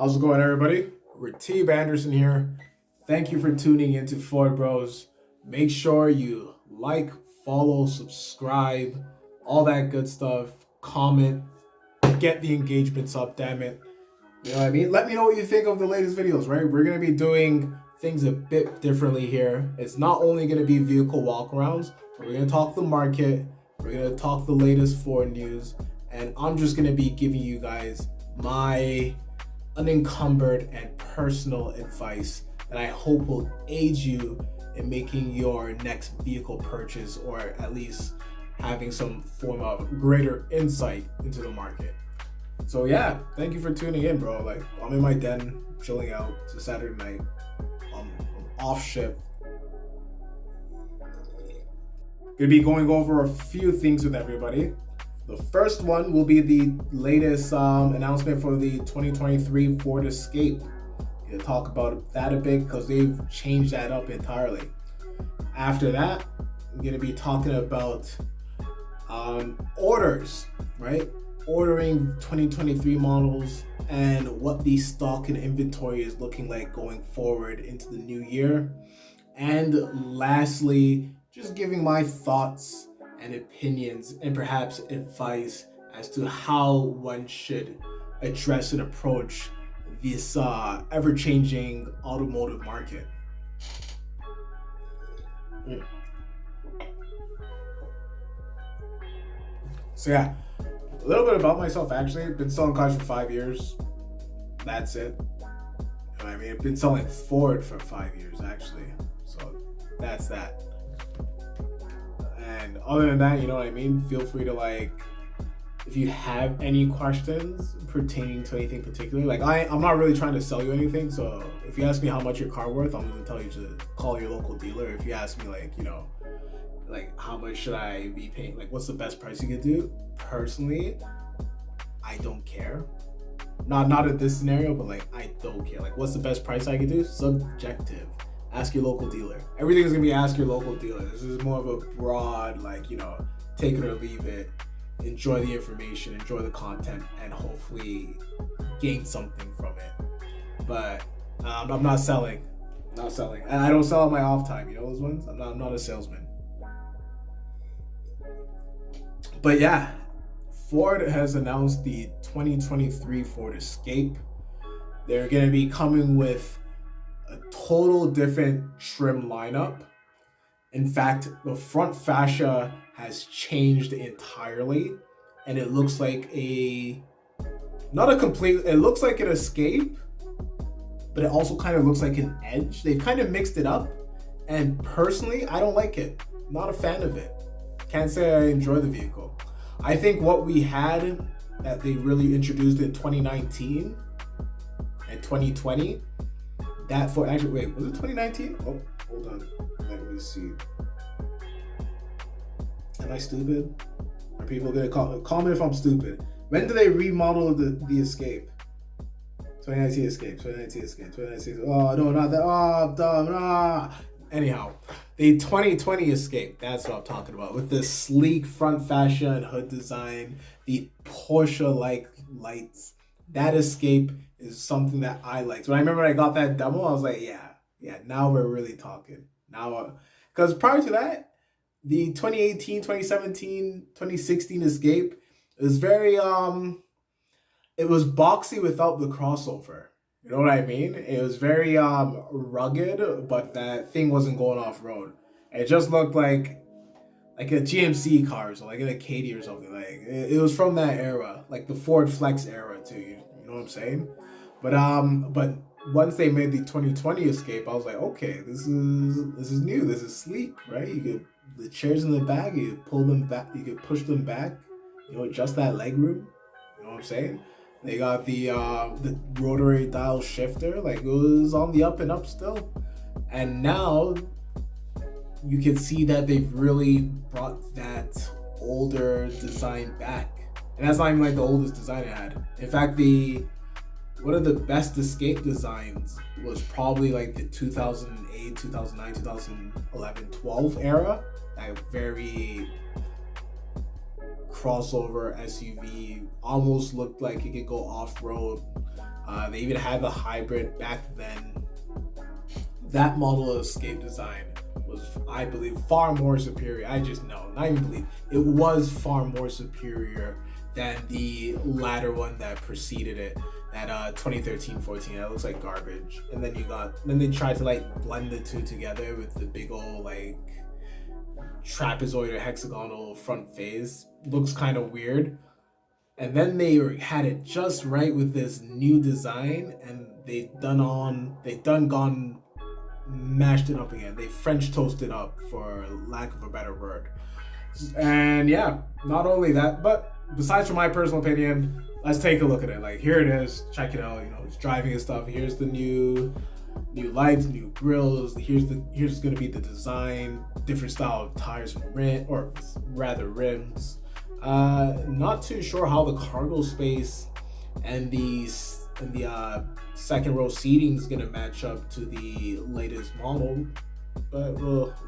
How's it going, everybody? Raatib Anderson here. Thank you for tuning into Ford Bros. Make sure you like, follow, subscribe, all that good stuff. Comment, get the engagements up, damn it. You know what I mean? Let me know what you think of the latest videos, right? We're going to be doing things a bit differently here. It's not only going to be vehicle walkarounds, but we're going to talk the market, we're going to talk the latest Ford news, and I'm just going to be giving you guys my unencumbered and personal advice that I hope will aid you in making your next vehicle purchase, or at least having some form of greater insight into the market. So yeah, thank you for tuning in, bro. Like, I'm in my den, chilling out. It's a Saturday night. I'm off shift. Gonna be going over a few things with everybody. The first one will be the latest announcement for the 2023 Ford Escape. We'll talk about that a bit because they've changed that up entirely. After that, I'm going to be talking about orders, right? Ordering 2023 models and what the stock and inventory is looking like going forward into the new year. And lastly, just giving my thoughts and opinions and perhaps advice as to how one should address and approach this ever-changing automotive market. So yeah, a little bit about myself. Actually, I've been selling cars for 5 years. That's it. You know what I mean? I've been selling Ford for 5 years actually. So that's that. And other than that, you know what I mean? Feel free to, like, if you have any questions pertaining to anything particular, like I'm not really trying to sell you anything. So if you ask me how much your car worth, I'm going to tell you to call your local dealer. If you ask me, like, you know, like how much should I be paying? Like, what's the best price you could do? Personally, I don't care. Not in this scenario, but like, I don't care. Like, what's the best price I could do? Subjective. Ask your local dealer. Everything's gonna be ask your local dealer. This is more of a broad, like, you know, take it or leave it. Enjoy the information, enjoy the content, and hopefully gain something from it. But I'm not selling. Not selling. And I don't sell on my off time. You know those ones? I'm not a salesman. But yeah, Ford has announced the 2023 Ford Escape. They're gonna be coming with a total different trim lineup. In fact, the front fascia has changed entirely, and it looks like it looks like an Escape, but it also kind of looks like an Edge. They've kind of mixed it up, and personally, I don't like it. Not a fan of it. Can't say I enjoy the vehicle. I think what we had that they really introduced in 2019 and 2020, that for actually, wait, was it 2019? Oh, hold on. Let me see. Am I stupid? Are people gonna call me if I'm stupid? When did they remodel the Escape? 2019 Escape, 2019 Escape, 2019. Oh no, not that. Oh, I'm dumb. Ah. Anyhow, the 2020 Escape, that's what I'm talking about. With the sleek front fascia and hood design, the Porsche-like lights. That Escape is something that I liked. When I remember I got that demo, I was like, yeah, now we're really talking. Now, because prior to that, the 2018, 2017, 2016 Escape is very, it was boxy without the crossover. You know what I mean? It was very rugged, but that thing wasn't going off-road. It just looked like a GMC car, or like an Acadia or something. Like it was from that era, like the Ford Flex era too. You know what I'm saying? But once they made the 2020 Escape, I was like, okay, this is new. This is sleek, right? You could the chairs in the back, you could pull them back, you could push them back, you know, adjust that leg room. You know what I'm saying? They got the rotary dial shifter, like it was on the up and up still. And now you can see that they've really brought that older design back. And that's not even like the oldest design it had. In fact, one of the best Escape designs was probably like the 2008, 2009, 2011, 12 era. That very crossover SUV, almost looked like it could go off-road. They even had the hybrid back then. That model of Escape design was, I believe, far more superior. I just know, not even believe, it was far more superior than the latter one that preceded it, that 2013-14. That looks like garbage. And then they tried to like blend the two together with the big old like trapezoid or hexagonal front face. Looks kind of weird. And then they had it just right with this new design, and they gone mashed it up again. They French toasted up, for lack of a better word. And yeah, not only that, but besides from my personal opinion, let's take a look at it. Like, here it is, check it out. You know, it's driving and stuff. Here's the new lights, new grills. Here's gonna be the design, different style of tires and rims. Not too sure how the cargo space and the second row seating is gonna match up to the latest model, but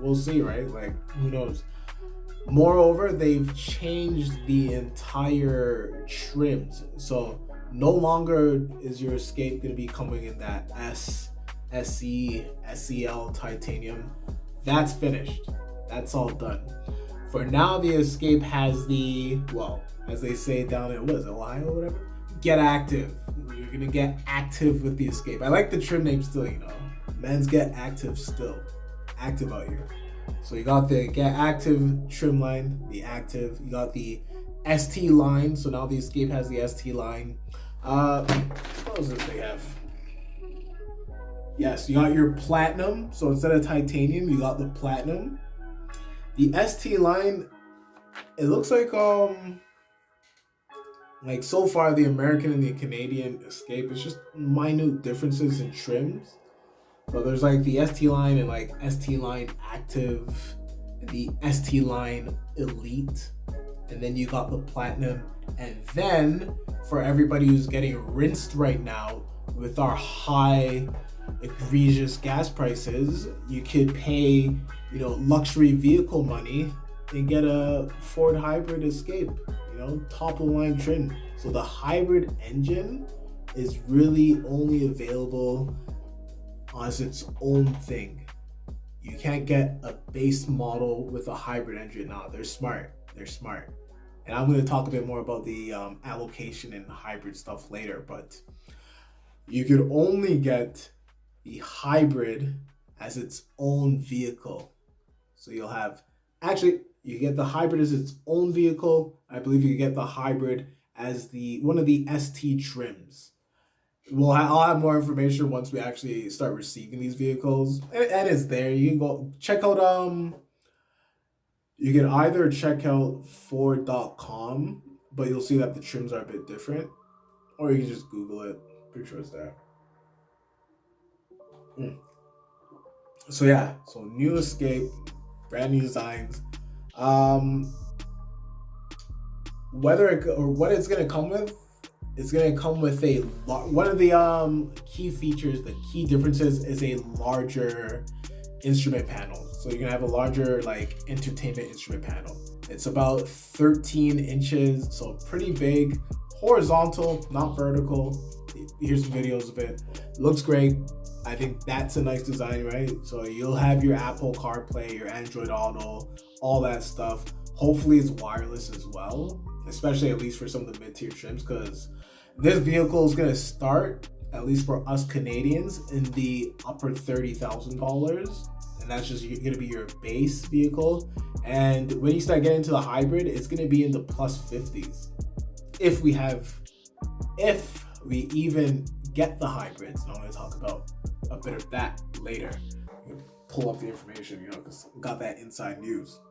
we'll see, right? Like, who knows? Moreover, they've changed the entire trims, so no longer is your Escape gonna be coming in that SE, SEL titanium. That's finished. That's all done. For now, the Escape has the, well, as they say down in, what is it, Ohio or whatever? Get active. You're gonna get active with the Escape. I like the trim name still, you know. Men's get active still. Active out here. So you got the Get Active trim line, the Active. You got the ST line. So now the Escape has the ST line. What else does they have? Yes, you got your Platinum. So instead of titanium, you got the Platinum. The ST line, it looks like so far the American and the Canadian Escape, it's just minute differences in trims. So there's like the ST line and like ST line Active, and the ST line Elite, and then you got the Platinum. And then for everybody who's getting rinsed right now with our high egregious gas prices, you could pay, you know, luxury vehicle money and get a Ford hybrid Escape, you know, top of the line trim. So the hybrid engine is really only available as its own thing. You can't get a base model with a hybrid engine now. They're smart. And I'm going to talk a bit more about the allocation and hybrid stuff later, but you could only get the hybrid as its own vehicle. So you'll have, actually, you get the hybrid as its own vehicle. I believe you get the hybrid as one of the ST trims. I'll have more information once we actually start receiving these vehicles. And it's there. You can go check out, you can either check out Ford.com, but you'll see that the trims are a bit different. Or you can just Google it. Pretty sure it's there. So yeah, so new Escape, brand new designs. What it's gonna come with, it's gonna come with one of the key features, the key differences is a larger instrument panel. So you're gonna have a larger like entertainment instrument panel. It's about 13 inches, so pretty big, horizontal, not vertical. Here's some videos of it. Looks great. I think that's a nice design, right? So you'll have your Apple CarPlay, your Android Auto, all that stuff. Hopefully it's wireless as well, especially at least for some of the mid-tier trims, because this vehicle is going to start, at least for us Canadians, in the upper $30,000. And that's just going to be your base vehicle. And when you start getting to the hybrid, it's going to be in the plus 50s. If we even get the hybrids. And I'm going to talk about a bit of that later. Pull up the information, you know, because we got that inside news.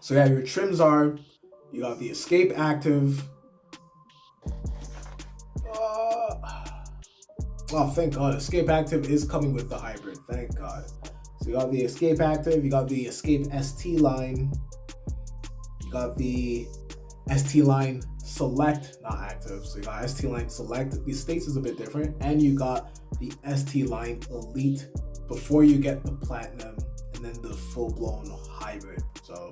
So yeah, your trims are, you got the Escape Active. Oh, thank God. Escape Active is coming with the hybrid. Thank God. So you got the Escape Active, you got the Escape ST line, you got the ST line Select, not Active. So you got ST line Select. The states is a bit different, and you got the ST line Elite before you get the Platinum, and then the full blown hybrid. So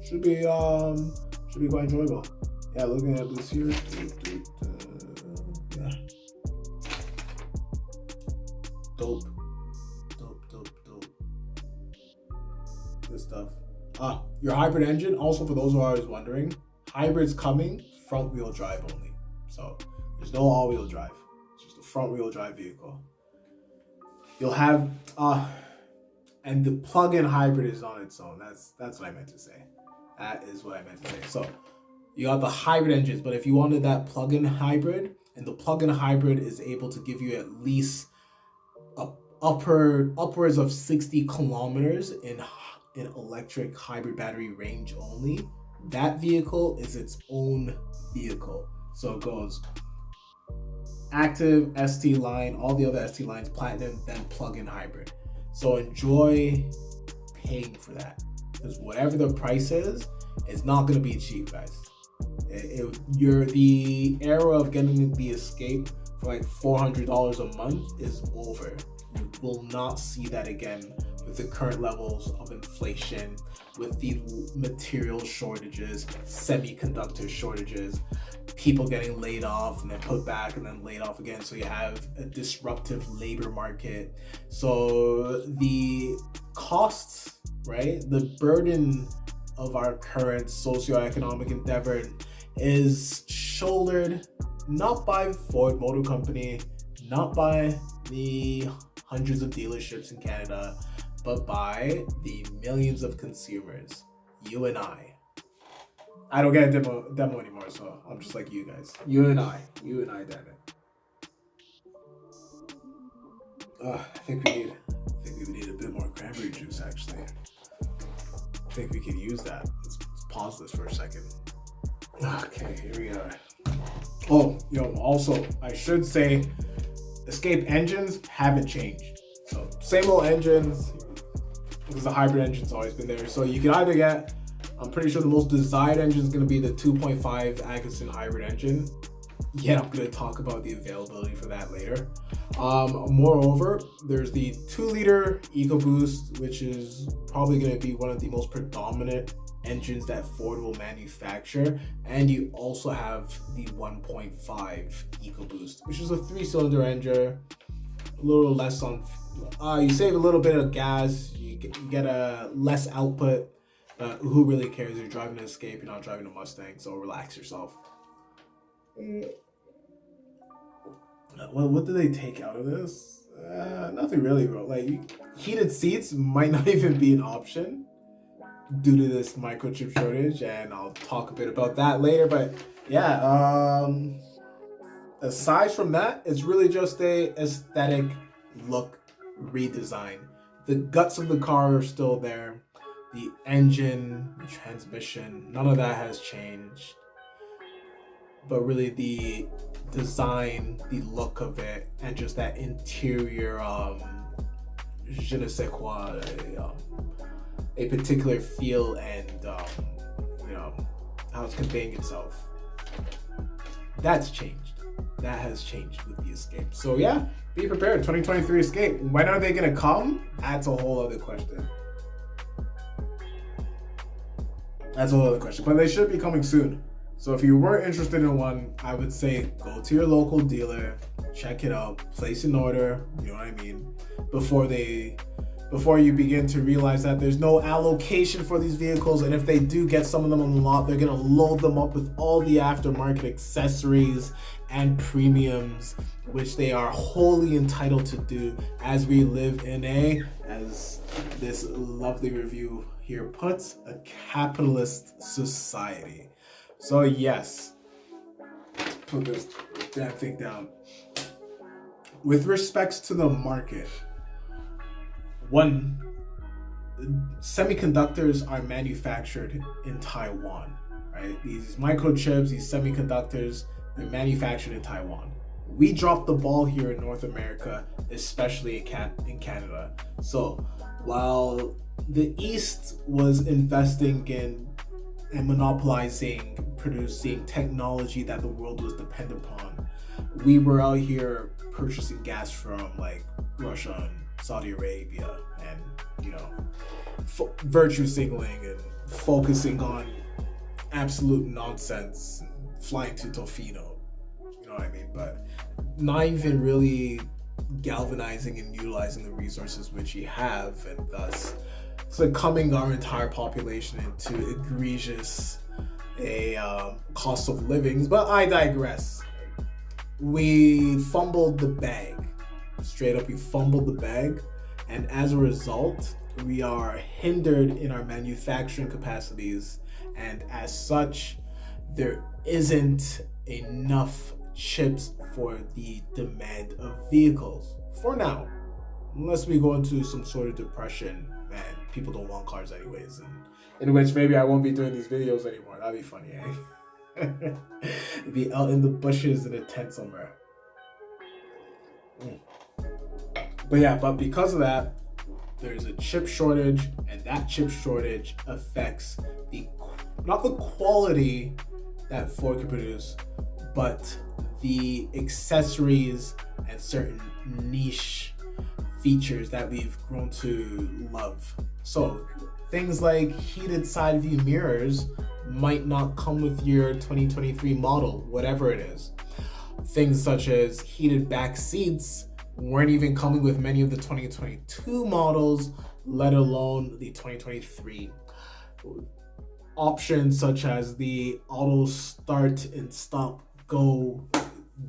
should be quite enjoyable. Yeah, looking at this here. Yeah. Dope. Good stuff. Your hybrid engine, also for those who are always wondering, hybrid's coming front wheel drive only. So there's no all wheel drive. It's just a front wheel drive vehicle. You'll have and the plug-in hybrid is on its own. That's what I meant to say. That is what I meant to say. So you got the hybrid engines, but if you wanted that plug-in hybrid, and the plug-in hybrid is able to give you at least upwards of 60 kilometers in electric hybrid battery range only, that vehicle is its own vehicle. So it goes active, ST line, all the other ST lines, platinum, then plug-in hybrid. So enjoy paying for that, because whatever the price is, it's not going to be cheap, guys. You're the era of getting the Escape for like $400 a month is over. You will not see that again with the current levels of inflation, with the material shortages, semiconductor shortages, people getting laid off and then put back and then laid off again. So you have a disruptive labor market. So the costs, right? The burden of our current socioeconomic endeavor is shouldered not by Ford Motor Company, not by the hundreds of dealerships in Canada, but by the millions of consumers, you and I. I don't get a demo anymore, so I'm just like you guys. You and I, damn it. I think we need a bit more cranberry juice, actually. I think we could use that. Let's pause this for a second. Okay, here we are. Oh, also, I should say, Escape engines haven't changed. So, same old engines, because the hybrid engine's always been there. So, you can either get, I'm pretty sure the most desired engine is going to be the 2.5 Atkinson hybrid engine. Yeah, I'm going to talk about the availability for that later. Moreover, there's the 2-liter EcoBoost, which is probably going to be one of the most predominant engines that Ford will manufacture. And you also have the 1.5 EcoBoost, which is a 3-cylinder engine, a little less on, you save a little bit of gas, you get a less output, but who really cares? You're driving an Escape, you're not driving a Mustang, so relax yourself. Well, what do they take out of this? Nothing really, bro. Like, heated seats might not even be an option due to this microchip shortage, and I'll talk a bit about that later. But yeah, aside from that, it's really just a aesthetic look redesign. The guts of the car are still there. The engine, the transmission, none of that has changed. But really the design, the look of it, and just that interior, je ne sais quoi, a particular feel, and how it's conveying itself. That's changed. That has changed with the Escape. So yeah, be prepared. 2023 Escape. When are they gonna come? That's a whole other question. But they should be coming soon. So if you were interested in one, I would say go to your local dealer, check it out, place an order, you know what I mean, before you begin to realize that there's no allocation for these vehicles, and if they do get some of them on the lot, they're gonna load them up with all the aftermarket accessories and premiums, which they are wholly entitled to do, as we live in as this lovely review here puts, a capitalist society. So yes, let's put this damn thing down. With respects to the market, one, semiconductors are manufactured in Taiwan, right? These microchips, these semiconductors, they're manufactured in Taiwan. We dropped the ball here in North America, especially in Canada. So while the East was investing in and monopolizing, producing technology that the world was dependent upon, we were out here purchasing gas from like Russia and Saudi Arabia, and virtue signaling and focusing on absolute nonsense, flying to Tofino. You know what I mean? But not even really galvanizing and utilizing the resources which we have, and thus succumbing our entire population into egregious cost of living. But I digress. We fumbled the bag. Straight up, we fumbled the bag, and as a result, we are hindered in our manufacturing capacities, and as such, there isn't enough chips for the demand of vehicles for now, unless we go into some sort of depression and people don't want cars anyways, and in which maybe I won't be doing these videos anymore. That'd be funny, eh? Be out in the bushes in a tent somewhere. But because of that, there's a chip shortage, and that chip shortage affects not the quality that Ford can produce, but the accessories and certain niche features that we've grown to love. So things like heated side view mirrors might not come with your 2023 model, whatever it is. Things such as heated back seats weren't even coming with many of the 2022 models, let alone the 2023. Options such as the auto start and stop go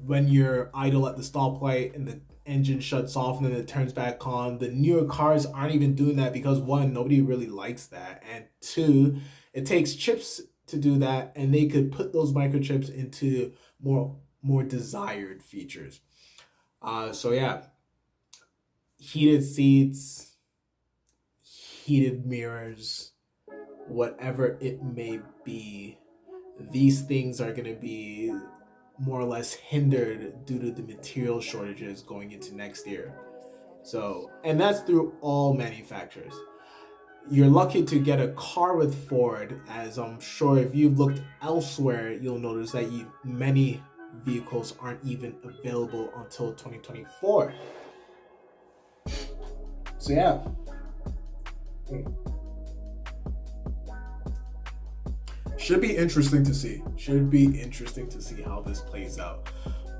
when you're idle at the stoplight and the engine shuts off and then it turns back on. The newer cars aren't even doing that because, one, nobody really likes that, and two, it takes chips to do that, and they could put those microchips into more desired features. So yeah, heated seats, heated mirrors, whatever it may be, these things are going to be more or less hindered due to the material shortages going into next year. So, and that's through all manufacturers. You're lucky to get a car with Ford, as I'm sure if you've looked elsewhere, you'll notice that many vehicles aren't even available until 2024. So yeah. Should be interesting to see. Should be interesting to see how this plays out.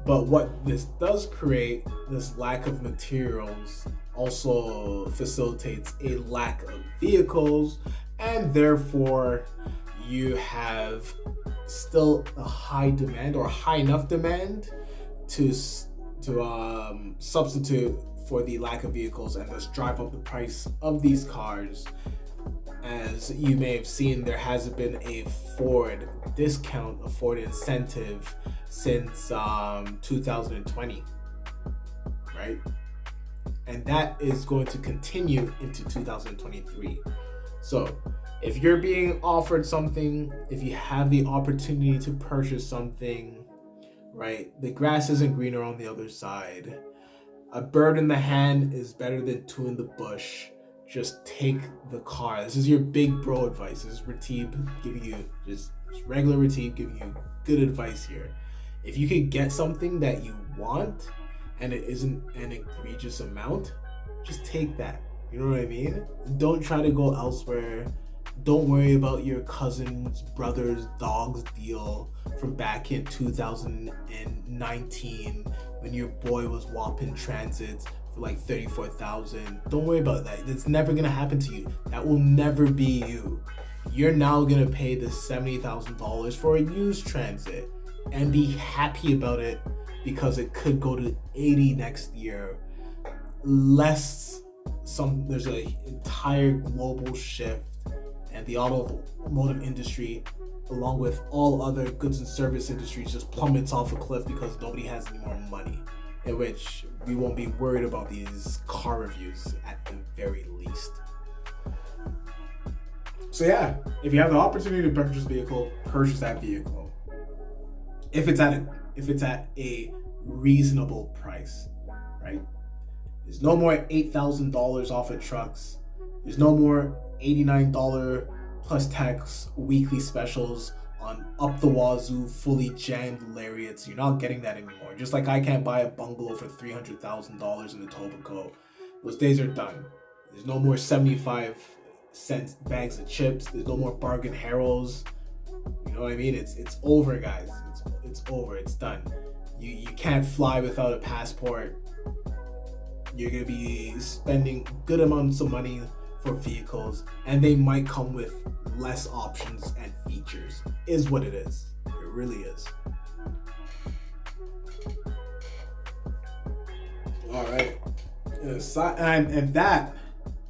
But what this does create, this lack of materials, also facilitates a lack of vehicles, and therefore you have still a high demand, or high enough demand to substitute for the lack of vehicles, and thus drive up the price of these cars. As you may have seen, there hasn't been a Ford discount, a Ford incentive since 2020, right? And that is going to continue into 2023. So if you're being offered something, if you have the opportunity to purchase something, right, the grass isn't greener on the other side. A bird in the hand is better than two in the bush. Just take the car. This is your big bro advice. This is Raatib giving you just regular Raatib giving you good advice here. If you can get something that you want and it isn't an egregious amount, just take that. You know what I mean? Don't try to go elsewhere. Don't worry about your cousin's brother's dog's deal from back in 2019 when your boy was whopping transits for like 34,000. Don't worry about that. It's never gonna happen to you. That will never be you. You're now gonna pay the $70,000 for a used transit and be happy about it because it could go to 80 next year. There's an entire global shift, and the automotive industry, along with all other goods and service industries, just plummets off a cliff because nobody has any more money, in which we won't be worried about these car reviews at the very least. So yeah, if you have the opportunity to purchase a vehicle, purchase that vehicle. If it's at a reasonable price, right? There's no more $8,000 off of trucks. There's no more $89 plus tax weekly specials on up the wazoo, fully jammed lariats. You're not getting that anymore. Just like I can't buy a bungalow for $300,000 in the Etobicoke. Those days are done. There's no more 75-cent bags of chips. There's no more bargain Harrows. You know what I mean? It's over, guys. It's over. It's done. You can't fly without a passport. You're gonna be spending good amounts of money for vehicles, and they might come with less options and features. Is what it is. It really is. All right, and that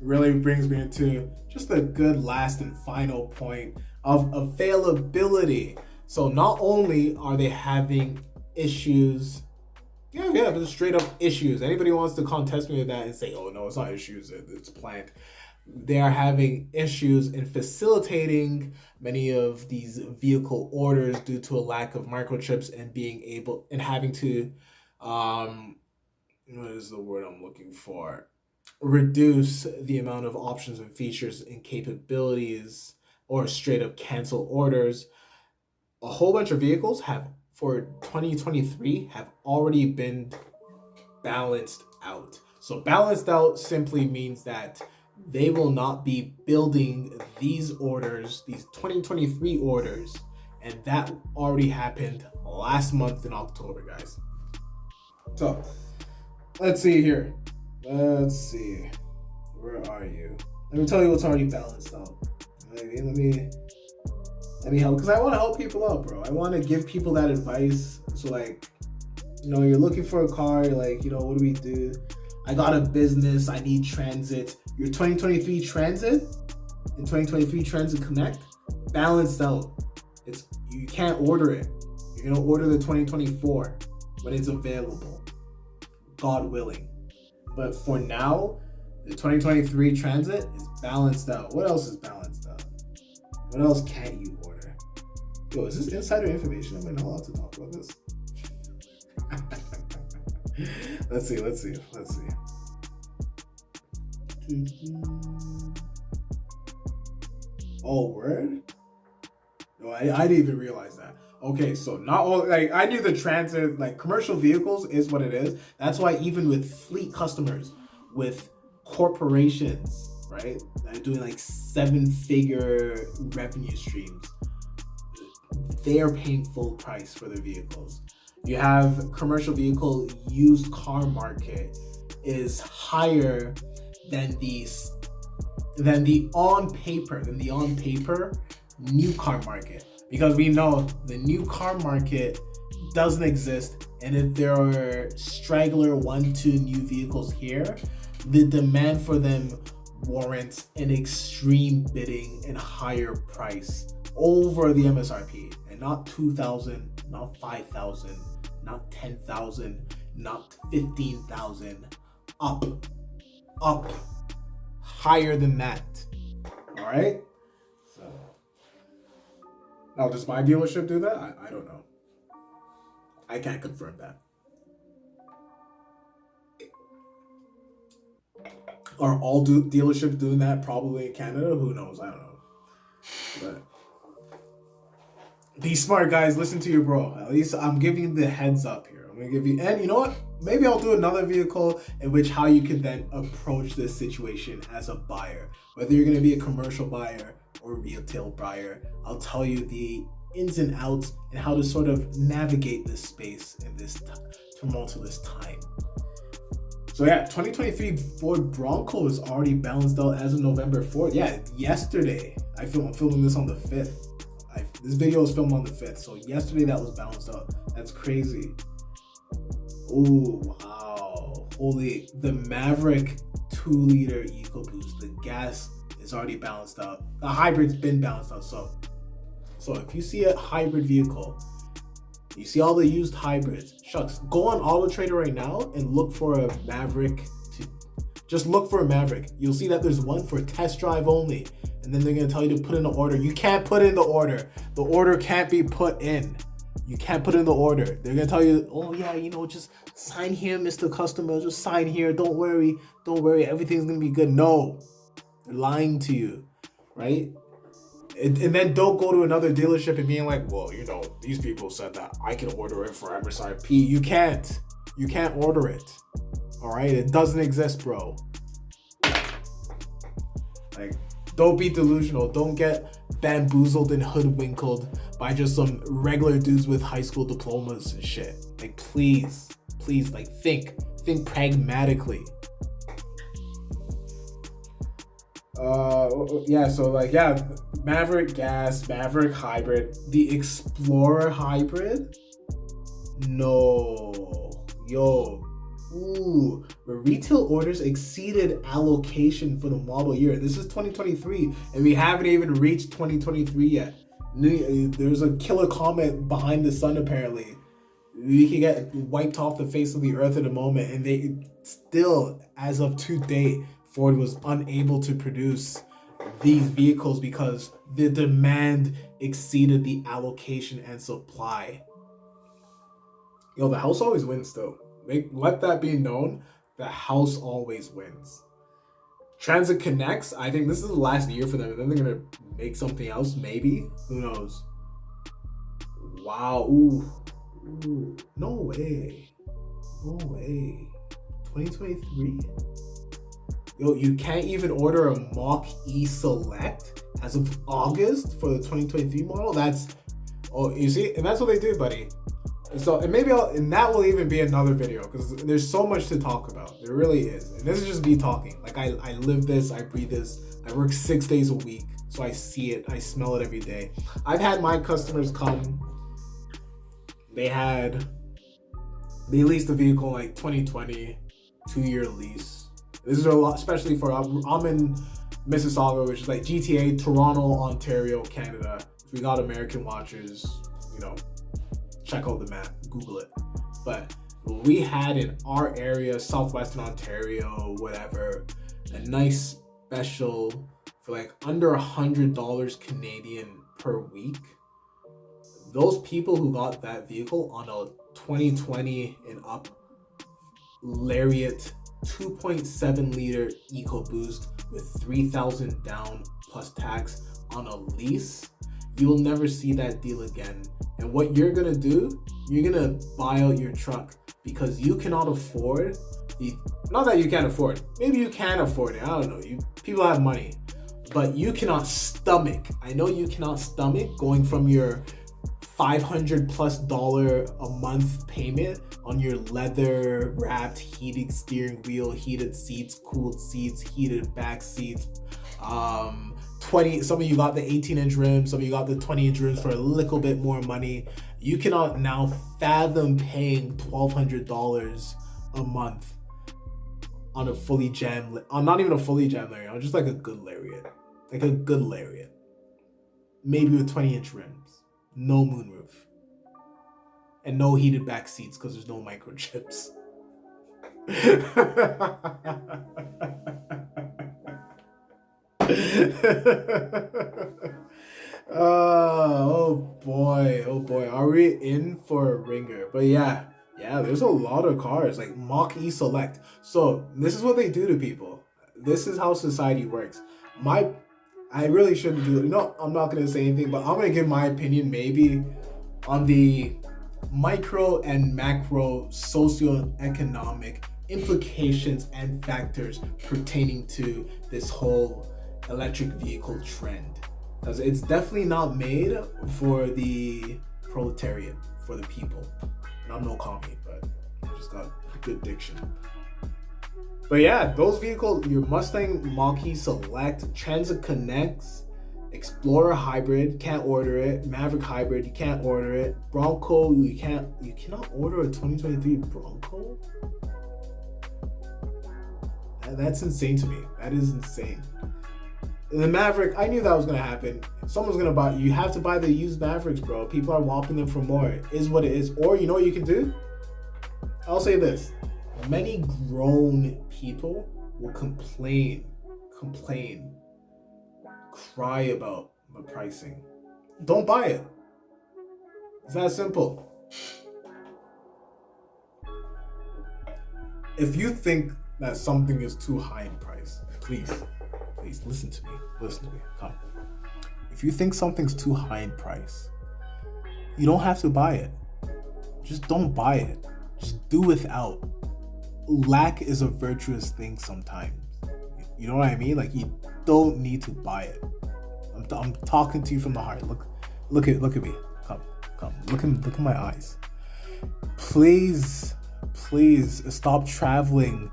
really brings me into just a good last and final point of availability. So not only are they having issues, but straight up issues. Anybody wants to contest me with that and say, oh no, it's not issues, it's planned. They are having issues in facilitating many of these vehicle orders due to a lack of microchips and being able and having to what is the word I'm looking for? Reduce the amount of options and features and capabilities, or straight up cancel orders. A whole bunch of vehicles have for 2023 have already been balanced out. So balanced out simply means that they will not be building these orders, these 2023 orders, and that already happened last month in October, guys. So let's see here. Let's see. Where are you? Let me tell you what's already balanced out. Let me help, because I want to help people out, bro. I want to give people that advice. So like, you're looking for a car, you're like, what do we do? I got a business, I need transit. Your 2023 Transit and 2023 Transit Connect balanced out. You can't order it. You're gonna order the 2024 when it's available, God willing. But for now, the 2023 Transit is balanced out. What else is balanced out? What else can't you order? Yo, is this insider information? Am I not allowed to talk about this? Let's see. Oh, word? No, I didn't even realize that. Okay, so not all, like, I knew the transit, like, commercial vehicles is what it is. That's why even with fleet customers, with corporations, right, that are doing like 7-figure revenue streams, they are paying full price for their vehicles. You have commercial vehicle used car market is higher than the on paper new car market, because we know the new car market doesn't exist, and if there are straggler 1-2 new vehicles here, the demand for them warrants an extreme bidding and higher price over the MSRP, and not 2,000, not 5,000, not 10,000, not 15,000, up, higher than that. All right. So now, does my dealership do that? I don't know. I can't confirm that. Are all dealerships doing that? Probably in Canada. Who knows? I don't know. But be smart, guys. Listen to your bro. At least I'm giving you the heads up here. I'm gonna give you, and you know what? Maybe I'll do another vehicle in which how you can then approach this situation as a buyer. Whether you're gonna be a commercial buyer or retail buyer, I'll tell you the ins and outs and how to sort of navigate this space in this tumultuous time. So yeah, 2023 Ford Bronco is already balanced out as of November 4th. Yeah, yesterday. I'm filming this on the 5th. This video was filmed on the 5th. So yesterday that was balanced out. That's crazy. Oh, wow. Holy, the Maverick 2-liter EcoBoost, the gas is already balanced out. The hybrid's been balanced out. So if you see a hybrid vehicle, you see all the used hybrids, shucks, go on Auto Trader right now and look for a Maverick. Just look for a Maverick. You'll see that there's one for test drive only. And then they're going to tell you to put in the order. You can't put in the order. The order can't be put in. You can't put in the order. They're going to tell you, oh yeah, just sign here, Mr. Customer. Just sign here. Don't worry. Everything's going to be good. No. They're lying to you, right? And then don't go to another dealership and being like, well, these people said that I can order it for MSRP. You can't. You can't order it. All right? It doesn't exist, bro. Like, Don't be delusional. Don't get bamboozled and hoodwinkled by just some regular dudes with high school diplomas and shit. Like, please, like, think pragmatically. Maverick gas, Maverick hybrid, the Explorer hybrid. No, retail orders exceeded allocation for the model year. This is 2023, and we haven't even reached 2023 yet. There's a killer comet behind the sun. Apparently, we can get wiped off the face of the earth in a moment, and they still, as of today, Ford was unable to produce these vehicles because the demand exceeded the allocation and supply. The house always wins though. Let that be known. The house always wins. Transit Connects, I think this is the last year for them, and then they're gonna make something else, maybe. Who knows? Wow. Ooh. No way. 2023. You can't even order a Mach-E Select as of August for the 2023 model. You see, and that's what they do, buddy. So, and that will even be another video, because there's so much to talk about. There really is. And this is just me talking. Like, I live this, I breathe this. I work 6 days a week, so I see it, I smell it every day. I've had my customers come. They leased the vehicle like 2020, 2-year lease. This is a lot, especially for, I'm in Mississauga, which is like GTA, Toronto, Ontario, Canada. If we got American watchers, check out the map, Google it. But we had in our area, Southwestern Ontario, whatever, a nice special for like under $100 Canadian per week. Those people who got that vehicle on a 2020 and up Lariat 2.7 liter EcoBoost with 3,000 down plus tax on a lease, you will never see that deal again. And what you're gonna do, you're gonna buy out your truck because you cannot afford not that you can't afford, maybe you can afford it, I don't know, people have money, but you cannot stomach, I know you cannot stomach going from your $500+ a month payment on your leather wrapped heated steering wheel, heated seats, cooled seats, heated back seats, 20, some of you got the 18-inch rims, some of you got the 20-inch rims for a little bit more money. You cannot now fathom paying $1,200 a month on a fully jammed, not even a fully jammed Lariat, just like a good Lariat. Maybe with 20-inch rims, no moonroof, and no heated back seats because there's no microchips. Oh boy, are we in for a ringer? But yeah, there's a lot of cars like Mach-E Select. So this is what they do to people. This is how society works. I really shouldn't do it. I'm not gonna say anything, but I'm gonna give my opinion maybe on the micro and macro socioeconomic implications and factors pertaining to this whole electric vehicle trend, because it's definitely not made for the proletariat, for the people. And I'm no commie, but I just got good diction. But yeah, those vehicles, your Mustang Mach-E Select, Transit Connects, Explorer Hybrid, can't order it. Maverick Hybrid, you can't order it. Bronco, you cannot order a 2023 Bronco? That's insane to me. That is insane. The Maverick, I knew that was gonna happen. Someone's gonna buy. You have to buy the used Mavericks, bro. People are whopping them for more. It is what it is. Or you know what you can do? I'll say this: many grown people will complain, cry about the pricing. Don't buy it. It's that simple. If you think that something is too high in price, please listen to me. Come. If you think something's too high in price, you don't have to buy it. Just don't buy it. Just do without. Lack is a virtuous thing sometimes. You know what I mean? Like, don't need to buy it. I'm talking to you from the heart. Look at me. Come. Look at my eyes. Please stop traveling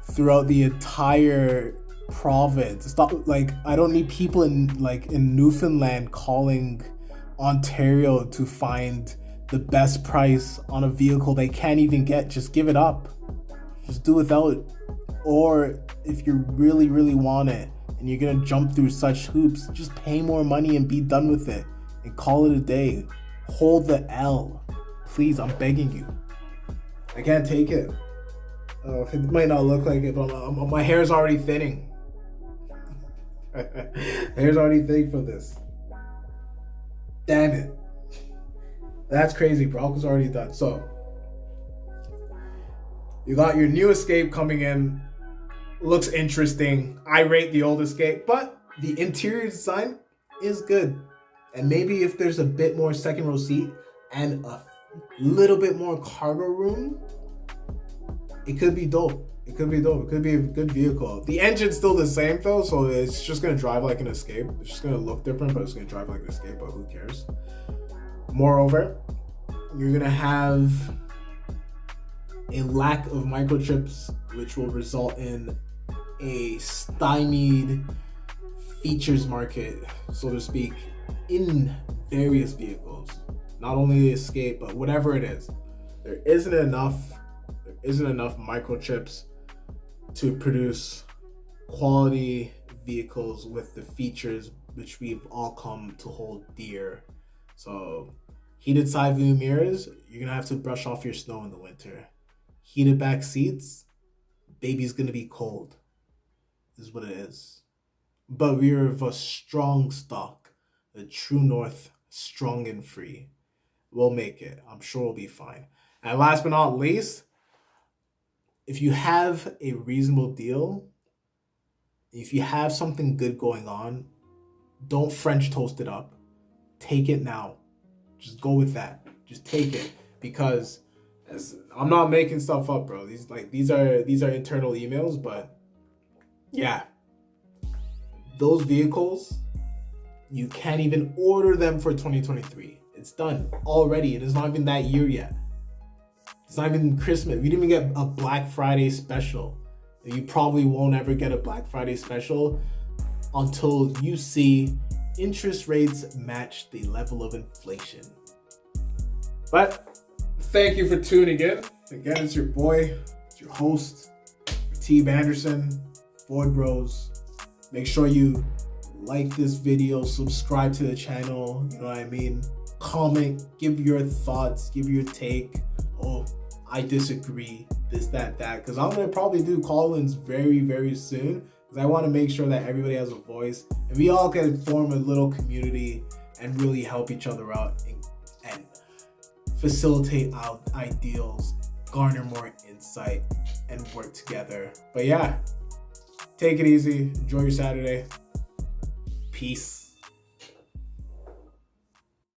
throughout the entire province. Stop. Like, I don't need people in Newfoundland calling Ontario to find the best price on a vehicle they can't even get. Just give it up. Just do without it. Or if you really want it and you're gonna jump through such hoops, just pay more money and be done with it and call it a day. Hold the L. Please, I'm begging you. I can't take it. It might not look like it, but my hair's already thinning. Hair's already thin for this. Damn it. That's crazy. Bronco's already done. So, you got your new Escape coming in. Looks interesting. I rate the old Escape, but the interior design is good. And maybe if there's a bit more second row seat and a little bit more cargo room, it could be dope. It could be a good vehicle. The engine's still the same though, so it's just gonna drive like an Escape. It's just gonna look different, but it's gonna drive like an Escape, but who cares? Moreover, you're gonna have a lack of microchips, which will result in a stymied features market, so to speak, in various vehicles. Not only the Escape, but whatever it is. There isn't enough microchips to produce quality vehicles with the features which we've all come to hold dear. So, heated side view mirrors, you're gonna have to brush off your snow in the winter. Heated back seats, baby's gonna be cold, is what it is. But we're of a strong stock, the true north, strong and free. We'll make it. I'm sure we'll be fine. And last but not least, if you have a reasonable deal, if you have something good going on, don't French toast it up. Take it now. Just go with that. Just take it, because I'm not making stuff up, bro. These are internal emails, but yeah, those vehicles, you can't even order them for 2023. It's done already. It is not even that year yet. It's not even Christmas. We didn't even get a Black Friday special. You probably won't ever get a Black Friday special until you see interest rates match the level of inflation. But thank you for tuning in. Again, it's your boy, it's your host, Raatib Anderson Ford Bros. Make sure you like this video, subscribe to the channel, you know what I mean? Comment, give your thoughts, give your take. Oh, I disagree, this, that, because I'm going to probably do call-ins very soon, because I want to make sure that everybody has a voice and we all can form a little community and really help each other out and facilitate our ideals, garner more insight, and work together. But yeah, take it easy. Enjoy your Saturday. Peace.